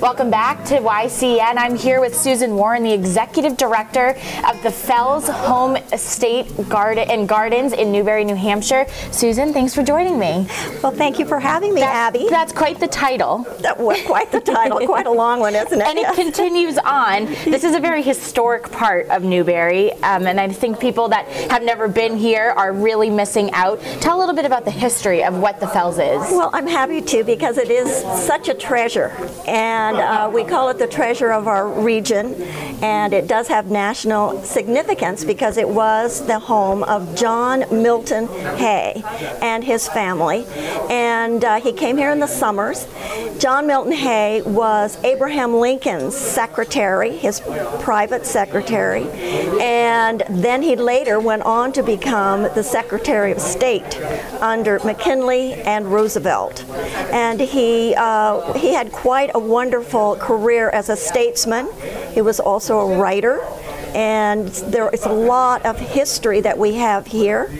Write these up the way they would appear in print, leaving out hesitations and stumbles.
Welcome back to YCN. I'm here with Susan Warren, the Executive Director of the Fells Home Estate Garden and Gardens in Newbury, New Hampshire. Susan, thanks for joining me. Well, thank you for having me, Abby. That's quite the title. Quite the title, quite a long one, isn't it? And it continues on. This is a very historic part of Newbury, and I think people that have never been here are really missing out. Tell a little bit about the history of what the Fells is. Well, I'm happy to, because it is such a treasure, and we call it the treasure of our region, and it does have national significance because it was the home of John Milton Hey and his family, and he came here in the summers. John Milton Hey was Abraham Lincoln's secretary, his private secretary, and then he later went on to become the Secretary of State under McKinley and Roosevelt. And he had quite a wonderful career as a statesman. He was also a writer, and there is a lot of history that we have here.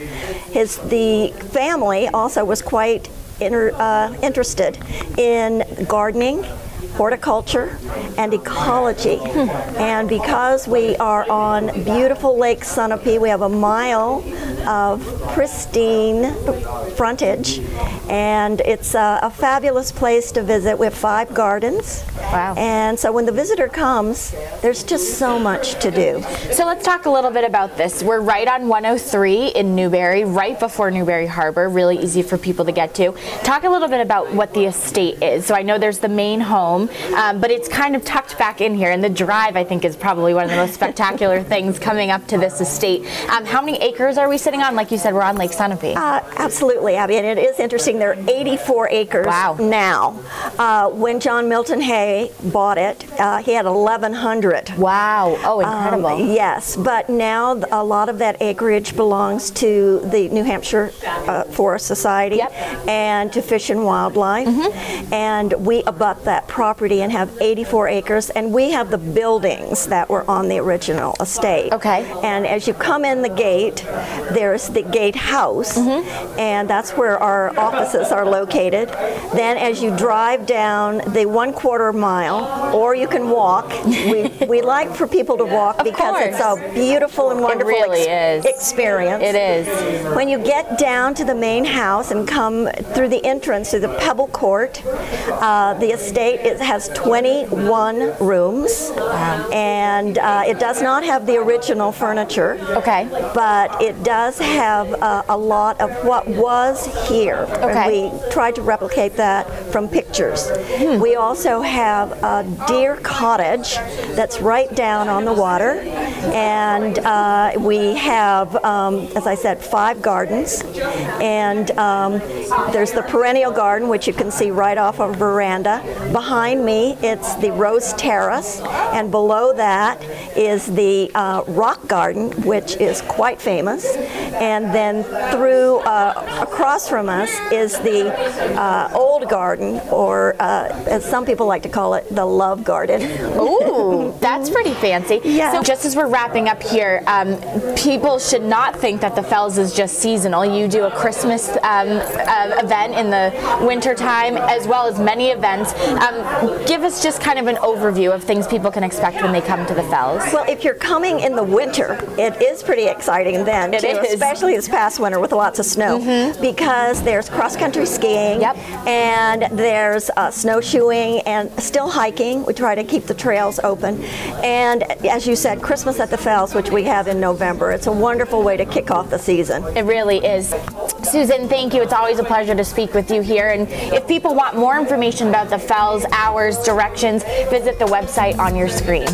The family also was quite interested in gardening, horticulture, and ecology. And because we are on beautiful Lake Sunapee, we have a mile of pristine frontage, and it's a fabulous place to visit. We have 5 gardens. Wow. And so when the visitor comes, there's just so much to do. So let's talk a little bit about this. We're right on 103 in Newbury, right before Newbury Harbor, really easy for people to get to. Talk a little bit about what the estate is. So I know there's the main home, but it's kind of tucked back in here, and the drive, I think, is probably one of the most spectacular things coming up to this estate. How many acres are we sitting on? Like you said, we're on Lake Sunapee. Absolutely, Abby, and it is interesting. There are 84 acres now. When John Milton Hey bought it, he had 1,100. Wow. Oh, incredible. Yes, but now a lot of that acreage belongs to the New Hampshire Forest Society and to Fish and Wildlife, and we abut that property and have 84 acres, and we have the buildings that were on the original estate. Okay. And as you come in the gate, there's the Gatehouse, and that's where our offices are located. Then as you drive down the 1/4 mile, or you can walk, we like for people to walk because it's a beautiful and wonderful experience. It is. When you get down to the main house and come through the entrance to the Pebble Court, the estate has 21 rooms, and it does not have the original furniture, but it does have a lot of what was here. And we tried to replicate that from pictures. We also have a deer cottage that's right down on the water, and we have, as I said, 5 gardens, and there's the perennial garden, which you can see right off of a veranda. Behind me, it's the Rose Terrace, and below that is the rock garden, which is quite famous, and then through across from us is the old garden, or as some people like to call it, the love garden. Ooh, that's pretty fancy. Yeah. So just as we're wrapping up here, people should not think that the Fells is just seasonal. You do a Christmas event in the winter time, as well as many events. Give us just kind of an overview of things people can expect when they come to the Fells. Well, if you're coming in the winter, it is pretty exciting then, too, especially this past winter with lots of snow, because there's cross-country skiing, and there's snowshoeing and still hiking. We try to keep the trails open, and as you said, Christmas at the Fells, which we have in November. It's a wonderful way to kick off the season. It really is. Susan, thank you. It's always a pleasure to speak with you here, and if people want more information about the Fells, hours, directions, visit the website on your screen.